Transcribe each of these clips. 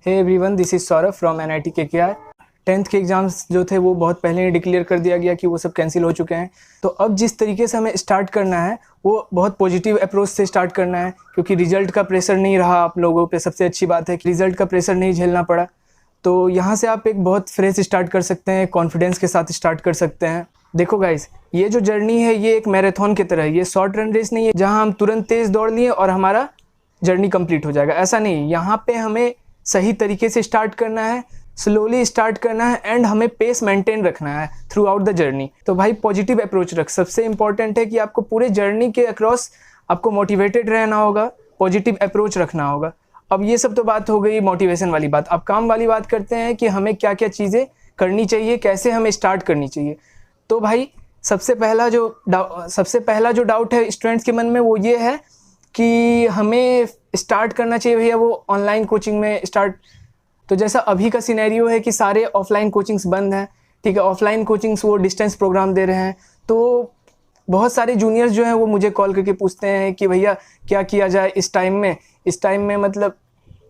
Hey everyone, this is Saurabh from NIT KKR. 10th के exams जो थे वो बहुत पहले ही डिक्लेयर कर दिया गया कि वो सब कैंसिल हो चुके हैं। तो अब जिस तरीके से हमें स्टार्ट करना है वो बहुत पॉजिटिव अप्रोच से स्टार्ट करना है, क्योंकि रिजल्ट का प्रेशर नहीं रहा आप लोगों पे। सबसे अच्छी बात है कि रिजल्ट का प्रेशर नहीं झेलना पड़ा। तो यहाँ से आप एक बहुत फ्रेश स्टार्ट कर सकते हैं, कॉन्फिडेंस के साथ स्टार्ट कर सकते हैं। देखो गाइस, ये जो जर्नी है ये एक मैराथन की तरह है। ये शॉर्ट रन रेस नहीं है जहाँ हम तुरंत तेज़ दौड़ लिए और हमारा जर्नी कंप्लीट हो जाएगा। ऐसा नहीं, यहाँ पे हमें सही तरीके से स्टार्ट करना है, स्लोली स्टार्ट करना है एंड हमें पेस मेंटेन रखना है थ्रू आउट द जर्नी। तो भाई पॉजिटिव अप्रोच रख। सबसे इंपॉर्टेंट है कि आपको पूरे जर्नी के अक्रॉस आपको मोटिवेटेड रहना होगा, पॉजिटिव अप्रोच रखना होगा। अब ये सब तो बात हो गई मोटिवेशन वाली बात। अब काम वाली बात करते हैं कि हमें क्या क्या चीज़ें करनी चाहिए, कैसे हमें स्टार्ट करनी चाहिए। तो भाई सबसे पहला जो डाउट है स्टूडेंट्स के मन में वो ये है कि हमें स्टार्ट करना चाहिए भैया वो ऑनलाइन कोचिंग में स्टार्ट। तो जैसा अभी का सिनेरियो है कि सारे ऑफलाइन कोचिंग्स बंद हैं, ठीक है। ऑफलाइन कोचिंग्स वो डिस्टेंस प्रोग्राम दे रहे हैं। तो बहुत सारे जूनियर्स जो हैं वो मुझे कॉल करके पूछते हैं कि भैया क्या किया जाए इस टाइम में मतलब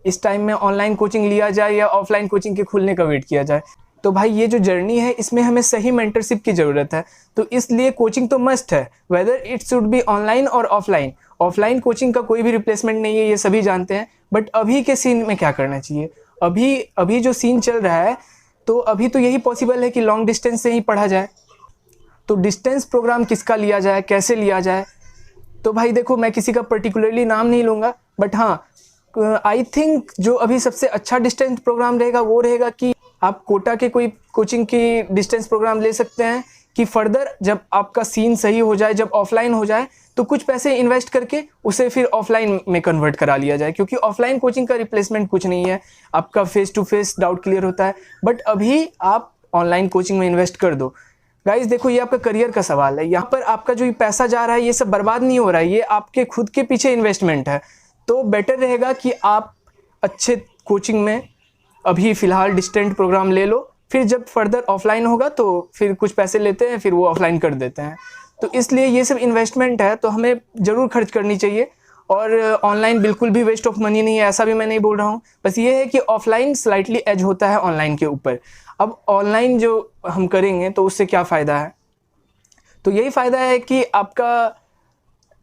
इस टाइम में ऑनलाइन कोचिंग लिया जाए या ऑफलाइन कोचिंग के खुलने का वेट किया जाए। तो भाई ये जो जर्नी है इसमें हमें सही मेंटरशिप की ज़रूरत है। तो इसलिए कोचिंग तो मस्ट है, whether it should be online और ऑफलाइन। ऑफलाइन कोचिंग का कोई भी रिप्लेसमेंट नहीं है, ये सभी जानते हैं। बट अभी के सीन में क्या करना चाहिए, अभी जो सीन चल रहा है, तो अभी तो यही पॉसिबल है कि लॉन्ग डिस्टेंस से ही पढ़ा जाए। तो डिस्टेंस प्रोग्राम किसका लिया जाए, कैसे लिया जाए। तो भाई देखो, मैं किसी का पर्टिकुलरली नाम नहीं लूँगा, बट हाँ आई थिंक जो अभी सबसे अच्छा डिस्टेंस प्रोग्राम रहेगा वो रहेगा कि आप कोटा के कोई कोचिंग की डिस्टेंस प्रोग्राम ले सकते हैं कि फर्दर जब आपका सीन सही हो जाए, जब ऑफलाइन हो जाए, तो कुछ पैसे इन्वेस्ट करके उसे फिर ऑफलाइन में कन्वर्ट करा लिया जाए। क्योंकि ऑफलाइन कोचिंग का रिप्लेसमेंट कुछ नहीं है, आपका face to face doubt clear होता है। बट अभी आप ऑनलाइन कोचिंग में इन्वेस्ट कर दो। गाइज देखो, ये आपका करियर का सवाल है। यहाँ पर आपका जो पैसा जा रहा है ये सब बर्बाद नहीं हो रहा है, ये आपके खुद के पीछे इन्वेस्टमेंट है। तो बेटर रहेगा कि आप अच्छे कोचिंग में अभी फ़िलहाल डिस्टेंट प्रोग्राम ले लो, फिर जब फर्दर ऑफलाइन होगा तो फिर कुछ पैसे लेते हैं, फिर वो ऑफलाइन कर देते हैं। तो इसलिए ये सब इन्वेस्टमेंट है, तो हमें ज़रूर खर्च करनी चाहिए। और ऑनलाइन बिल्कुल भी वेस्ट ऑफ मनी नहीं है, ऐसा भी मैं नहीं बोल रहा हूँ। बस ये है कि ऑफलाइन स्लाइटली एज होता है ऑनलाइन के ऊपर। अब ऑनलाइन जो हम करेंगे तो उससे क्या फ़ायदा है, तो यही फ़ायदा है कि आपका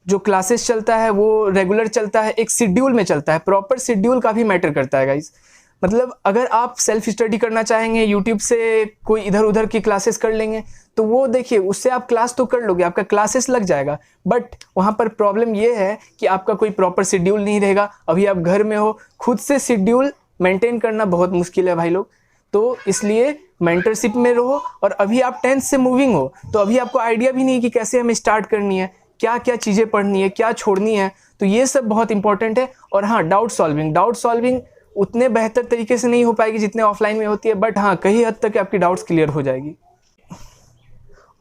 जो क्लासेस चलता है वो रेगुलर चलता है, एक शेड्यूल में चलता है। प्रॉपर शेड्यूल काफ़ी मैटर करता है गाइज। मतलब अगर आप सेल्फ स्टडी करना चाहेंगे, यूट्यूब से कोई इधर उधर की क्लासेस कर लेंगे, तो वो देखिए उससे आप क्लास तो कर लोगे, आपका क्लासेस लग जाएगा। बट वहाँ पर प्रॉब्लम ये है कि आपका कोई प्रॉपर शेड्यूल नहीं रहेगा। अभी आप घर में हो, खुद से शेड्यूल मेंटेन करना बहुत मुश्किल है भाई लोग। तो इसलिए मेंटरशिप में रहो। और अभी आप 10th से मूविंग हो, तो अभी आपको आइडिया भी नहीं कि कैसे हमें स्टार्ट करनी है, क्या क्या चीज़ें पढ़नी है, क्या छोड़नी है। तो ये सब बहुत इंपॉर्टेंट है। और हाँ, डाउट सॉल्विंग उतने बेहतर तरीके से नहीं हो पाएगी जितने ऑफलाइन में होती है, बट हाँ कहीं हद तक आपकी डाउट्स क्लियर हो जाएगी।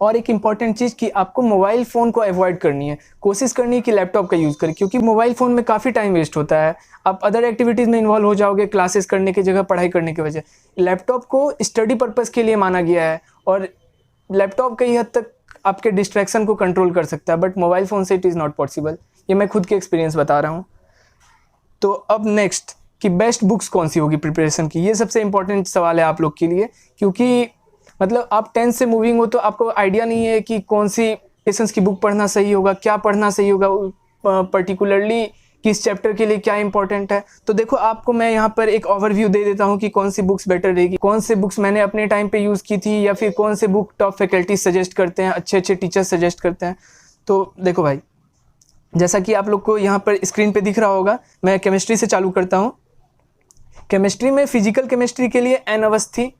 और एक इम्पॉर्टेंट चीज़ कि आपको मोबाइल फ़ोन को अवॉइड करनी है, कोशिश करनी है कि लैपटॉप का यूज़ करें, क्योंकि मोबाइल फ़ोन में काफ़ी टाइम वेस्ट होता है। आप अदर एक्टिविटीज़ में इन्वॉल्व हो जाओगे, क्लासेस करने की जगह पढ़ाई करने की वजह। लैपटॉप को स्टडी पर्पज़ के लिए माना गया है और लैपटॉप कई हद तक आपके डिस्ट्रैक्शन को कंट्रोल कर सकता है, बट मोबाइल फ़ोन से इट इज़ नॉट पॉसिबल। ये मैं खुद के एक्सपीरियंस बता रहा हूँ। तो अब नेक्स्ट कि बेस्ट बुक्स कौन सी होगी प्रिपरेशन की, ये सबसे इंपॉर्टेंट सवाल है आप लोग के लिए। क्योंकि मतलब आप 10th से मूविंग हो तो आपको आइडिया नहीं है कि कौन सी लेसन्स की बुक पढ़ना सही होगा, क्या पढ़ना सही होगा, पर्टिकुलरली किस चैप्टर के लिए क्या इंपॉर्टेंट है। तो देखो, आपको मैं यहाँ पर एक ओवरव्यू दे देता हूँ कि कौन सी बुक्स बेटर रहेगी, कौन से बुक्स मैंने अपने टाइम पे यूज़ की थी, या फिर कौन से बुक टॉप फैकल्टी सजेस्ट करते हैं, अच्छे अच्छे टीचर्स सजेस्ट करते हैं। तो देखो भाई, जैसा कि आप लोग को यहाँ पर स्क्रीन पे दिख रहा होगा, मैं केमिस्ट्री से चालू करता हूँ। केमिस्ट्री में फिजिकल केमिस्ट्री के लिए एन अवस्थी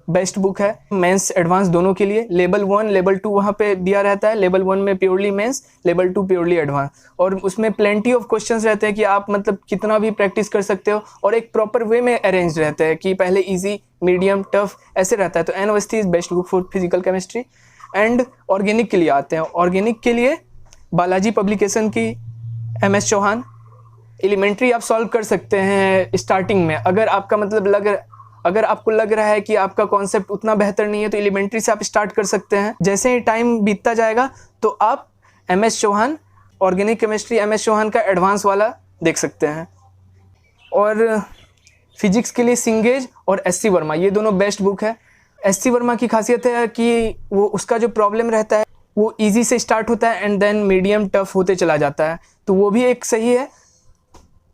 बेस्ट बुक है, मेंस एडवांस दोनों के लिए। लेवल 1 लेवल 2 वहाँ पे दिया रहता है। लेवल 1 में purely mains, level 2 purely advance. और उसमें प्लेंटी ऑफ क्वेश्चंस रहते हैं कि आप मतलब कितना भी प्रैक्टिस कर सकते हो, और एक प्रॉपर वे में अरेंज रहते हैं कि पहले इजी, मीडियम, टफ ऐसे रहता है। तो N Awasthi is best book for physical chemistry. And organic के लिए आते हैं। ऑर्गेनिक के लिए बालाजी पब्लिकेशन की MS चौहान। एलिमेंट्री आप सॉल्व कर सकते हैं स्टार्टिंग में। अगर आपका मतलब अगर आपको लग रहा है कि आपका कॉन्सेप्ट उतना बेहतर नहीं है, तो एलिमेंट्री से आप स्टार्ट कर सकते हैं। जैसे ही टाइम बीतता जाएगा तो आप MS Chauhan, organic chemistry MS Chauhan का एडवांस वाला देख सकते हैं। और फिजिक्स के लिए सिंगेज और एस.सी. वर्मा, ये दोनों बेस्ट बुक है। एस.सी. वर्मा की खासियत है कि वो उसका जो प्रॉब्लम रहता है वो इजी से स्टार्ट होता है एंड देन मीडियम टफ होते चला जाता है, तो वो भी एक सही है,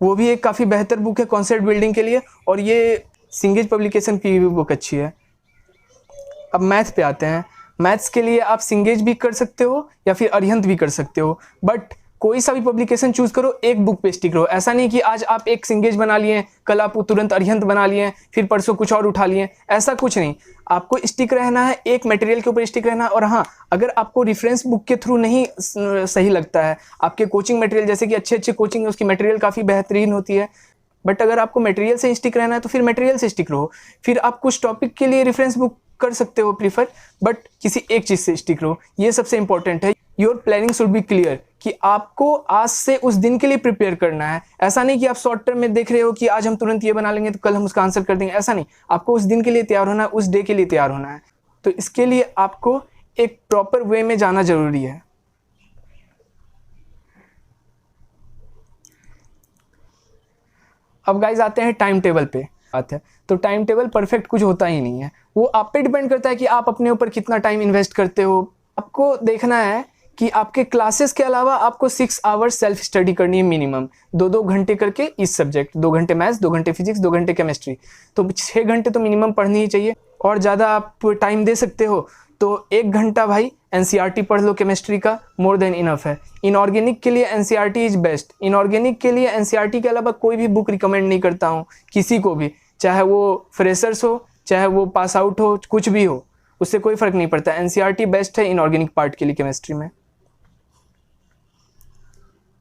वो भी एक काफ़ी बेहतर बुक है कॉन्सेप्ट बिल्डिंग के लिए। और ये सिंगेज पब्लिकेशन की भी बुक अच्छी है। अब मैथ पे आते हैं। मैथ्स के लिए आप सिंगेज भी कर सकते हो या फिर अरिहंत भी कर सकते हो, बट कोई सा भी पब्लिकेशन चूज करो, एक बुक पे स्टिक रहो। ऐसा नहीं कि आज आप एक सिंगेज बना लिए, कल आप तुरंत अरिहंत बना लिए, फिर परसों कुछ और उठा लिए, ऐसा कुछ नहीं। आपको स्टिक रहना है, एक मटेरियल के ऊपर स्टिक रहना है। और हाँ, अगर आपको रेफरेंस बुक के थ्रू नहीं सही लगता है, आपके कोचिंग मटेरियल, जैसे कि अच्छे अच्छे कोचिंग है उसकी मटेरियल काफ़ी बेहतरीन होती है, बट अगर आपको मटेरियल से स्टिक रहना है तो फिर मटेरियल से स्टिक रहो। फिर आप कुछ टॉपिक के लिए रेफरेंस बुक कर सकते हो प्रीफर, बट किसी एक चीज़ से स्टिक रहो, ये सबसे इंपॉर्टेंट है। Your planning should be clear कि आपको आज से उस दिन के लिए प्रिपेयर करना है। ऐसा नहीं कि आप शॉर्ट टर्म में देख रहे हो कि आज हम तुरंत ये बना लेंगे तो कल हम उसका आंसर कर देंगे, ऐसा नहीं। आपको उस दिन के लिए तैयार होना है, उस डे के लिए तैयार होना है। तो इसके लिए आपको एक प्रॉपर वे में जाना जरूरी है। अब गाइज आते हैं टाइम टेबल पे बात है। तो टाइम टेबल परफेक्ट कुछ होता ही नहीं है, वो आप पे डिपेंड करता है कि आप अपने ऊपर कितना टाइम इन्वेस्ट करते हो। आपको देखना है कि आपके क्लासेस के अलावा आपको 6 आवर्स सेल्फ स्टडी करनी है मिनिमम, 2-2 घंटे करके इस सब्जेक्ट, 2 घंटे मैथ्स, 2 घंटे फिजिक्स, 2 घंटे केमिस्ट्री, तो 6 घंटे तो मिनिमम पढ़नी ही चाहिए। और ज़्यादा आप टाइम दे सकते हो तो 1 घंटा भाई एनसीईआरटी पढ़ लो, केमिस्ट्री का मोर देन इनफ है। इनऑर्गेनिक के लिए एनसीईआरटी इज बेस्ट। इनऑर्गेनिक के लिए एनसीईआरटी के अलावा कोई भी बुक रिकमेंड नहीं करता हूँ किसी को भी, चाहे वो फ्रेशर्स हो, चाहे वो पास आउट हो, कुछ भी हो, उससे कोई फ़र्क नहीं पड़ता। एनसीईआरटी बेस्ट है इनऑर्गेनिक पार्ट के लिए केमिस्ट्री में।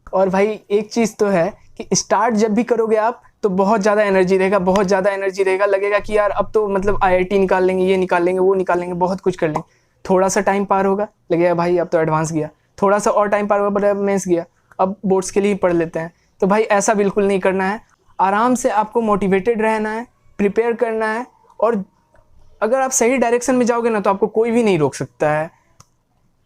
और भाई एक चीज़ तो है कि स्टार्ट जब भी करोगे आप तो बहुत ज़्यादा एनर्जी रहेगा, बहुत ज़्यादा एनर्जी रहेगा, लगेगा कि यार अब तो मतलब आईआईटी निकाल लेंगे, ये निकाल लेंगे, वो निकाल लेंगे, बहुत कुछ कर लेंगे। थोड़ा सा टाइम पार होगा, लगेगा भाई अब तो एडवांस गया, थोड़ा सा और टाइम पार होगा, मेंस गया, अब बोर्ड्स के लिए पढ़ लेते हैं। तो भाई ऐसा बिल्कुल नहीं करना है। आराम से आपको मोटिवेटेड रहना है, प्रिपेयर करना है, और अगर आप सही डायरेक्शन में जाओगे ना तो आपको कोई भी नहीं रोक सकता है।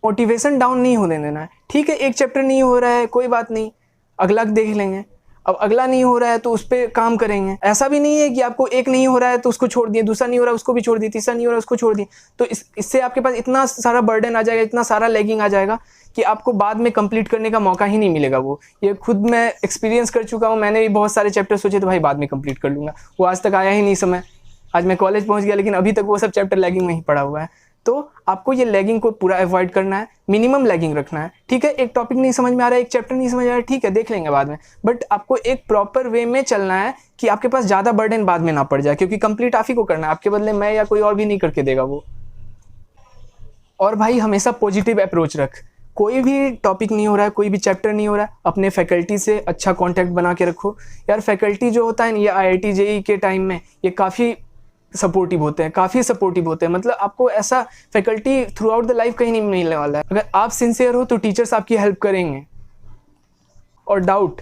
मोटिवेशन डाउन नहीं होने देना है। ठीक है, एक चैप्टर नहीं हो रहा है, कोई बात नहीं, अगला देख लेंगे। अब अगला नहीं हो रहा है तो उस पर काम करेंगे। ऐसा भी नहीं है कि आपको एक नहीं हो रहा है तो उसको छोड़ दिए, दूसरा नहीं हो रहा है उसको भी छोड़ दिए, तीसरा नहीं हो रहा है उसको छोड़ दिए, तो इससे आपके पास इतना सारा बर्डन आ जाएगा, इतना सारा लैगिंग आ जाएगा कि आपको बाद में कंप्लीट करने का मौका ही नहीं मिलेगा। वो ये खुद मैं एक्सपीरियंस कर चुका हूँ। मैंने भी बहुत सारे चैप्टर सोचे तो भाई बाद में कंप्लीट कर लूँगा, वो आज तक आया ही नहीं समय। आज मैं कॉलेज पहुँच गया लेकिन अभी तक वो सब चैप्टर लैगिंग में ही पड़ा हुआ है। तो आपको ये लैगिंग को पूरा अवॉइड करना है, मिनिमम लैगिंग रखना है। ठीक है, एक टॉपिक नहीं समझ में आ रहा है, एक चैप्टर नहीं समझ आ रहा है, ठीक है देख लेंगे बाद में, बट आपको एक प्रॉपर वे में चलना है कि आपके पास ज़्यादा बर्डन बाद में ना पड़ जाए, क्योंकि कंप्लीट आप ही को करना है, आपके बदले मैं या कोई और भी नहीं करके देगा वो। और भाई हमेशा पॉजिटिव अप्रोच रख। कोई भी टॉपिक नहीं हो रहा है, कोई भी चैप्टर नहीं हो रहा है, अपने फैकल्टी से अच्छा कॉन्टैक्ट बना के रखो। यार फैकल्टी जो होता है ये IIT JEE के टाइम में ये काफ़ी सपोर्टिव होते हैं, काफ़ी सपोर्टिव होते हैं। मतलब आपको ऐसा faculty through out the life कहीं नहीं मिलने वाला है। अगर आप सिंसियर हो तो टीचर्स आपकी हेल्प करेंगे। और डाउट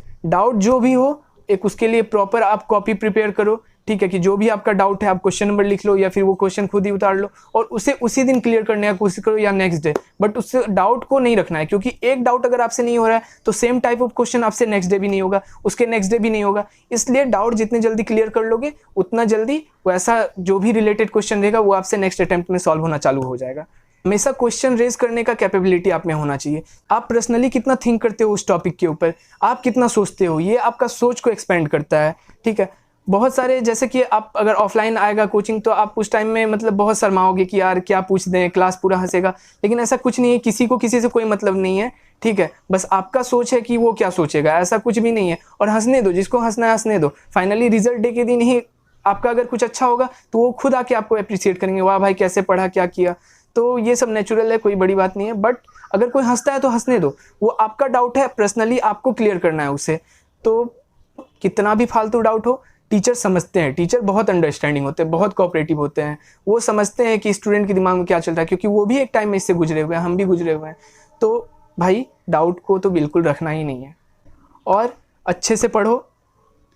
जो भी हो, एक उसके लिए प्रॉपर आप कॉपी प्रिपेयर करो। ठीक है, कि जो भी आपका डाउट है आप क्वेश्चन नंबर लिख लो या फिर वो क्वेश्चन खुद ही उतार लो और उसे उसी दिन क्लियर करने की कोशिश करो या नेक्स्ट डे, बट उससे डाउट को नहीं रखना है, क्योंकि एक डाउट अगर आपसे नहीं हो रहा है तो सेम टाइप ऑफ क्वेश्चन आपसे नेक्स्ट डे भी नहीं होगा, उसके नेक्स्ट डे भी नहीं होगा। इसलिए डाउट जितने जल्दी क्लियर कर लोगे उतना जल्दी वैसा जो भी रिलेटेड क्वेश्चन रहेगा वो आपसे नेक्स्ट अटेम्प्ट में सॉल्व होना चालू हो जाएगा। हमेशा क्वेश्चन रेज करने का कैपेबिलिटी आप में होना चाहिए। आप पर्सनली कितना थिंक करते हो उस टॉपिक के ऊपर, आप कितना सोचते हो, ये आपका सोच को एक्सपेंड करता है। ठीक है, बहुत सारे जैसे कि आप अगर ऑफलाइन आएगा कोचिंग तो आप उस टाइम में मतलब बहुत शर्माओगे कि यार क्या पूछ दें, क्लास पूरा हंसेगा, लेकिन ऐसा कुछ नहीं है, किसी को किसी से कोई मतलब नहीं है। ठीक है, बस आपका सोच है कि वो क्या सोचेगा, ऐसा कुछ भी नहीं है। और हंसने दो, जिसको हंसना है हंसने दो। फाइनली रिजल्ट डे के दिन ही आपका अगर कुछ अच्छा होगा तो वो खुद आके आपको अप्रिशिएट करेंगे, वाह भाई कैसे पढ़ा, क्या किया। तो ये सब नेचुरल है, कोई बड़ी बात नहीं है। बट अगर कोई हंसता है तो हंसने दो, वो आपका डाउट है, पर्सनली आपको क्लियर करना है उसे। तो कितना भी फालतू डाउट हो, टीचर समझते हैं, टीचर बहुत अंडरस्टैंडिंग होते हैं, बहुत कोऑपरेटिव होते हैं। वो समझते हैं कि स्टूडेंट के दिमाग में क्या चल रहा है, क्योंकि वो भी एक टाइम में इससे गुजरे हुए हैं, हम भी गुजरे हुए हैं। तो भाई डाउट को तो बिल्कुल रखना ही नहीं है। और अच्छे से पढ़ो,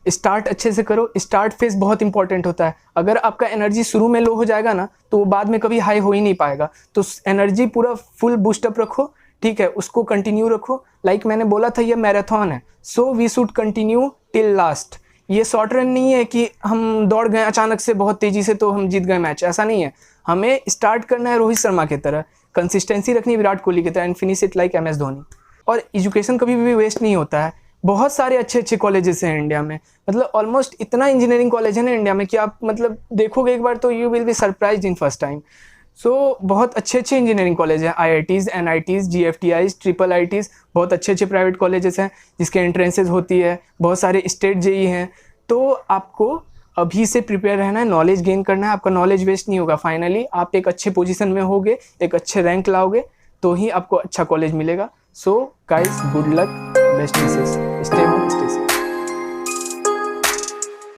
स्टार्ट अच्छे से करो। स्टार्ट फेज बहुत इंपॉर्टेंट होता है। अगर आपका एनर्जी शुरू में लो हो जाएगा ना तो वो बाद में कभी हाई हो ही नहीं पाएगा। तो एनर्जी पूरा फुल बूस्टअप रखो। ठीक है, उसको कंटिन्यू रखो। लाइक मैंने बोला था ये मैराथन है, so we should continue till last. ये शॉर्ट रन नहीं है कि हम दौड़ गए अचानक से बहुत तेज़ी से तो हम जीत गए मैच, ऐसा नहीं है। हमें स्टार्ट करना है रोहित शर्मा की तरह, कंसिस्टेंसी रखनी है विराट कोहली की तरह, and finish it like MS Dhoni. और एजुकेशन कभी भी वेस्ट नहीं होता है। बहुत सारे अच्छे अच्छे कॉलेजेस हैं इंडिया में, मतलब ऑलमोस्ट इतना इंजीनियरिंग कॉलेज है ना इंडिया में कि आप मतलब देखोगे एक बार तो you will be surprised in first time. So बहुत अच्छे अच्छे इंजीनियरिंग कॉलेज हैं, IITs, NITs, GFTIs, IIITs, बहुत अच्छे अच्छे प्राइवेट कॉलेजेस हैं जिसके एंट्रेंसेज होती है, बहुत सारे स्टेट JEE हैं। तो आपको अभी से प्रिपेयर रहना है, नॉलेज गेन करना है, आपका नॉलेज वेस्ट नहीं होगा। फाइनली आप एक अच्छे पोजीशन में होगे, एक अच्छे रैंक लाओगे तो ही आपको अच्छा कॉलेज मिलेगा। So guys, good luck, best wishes, stay home.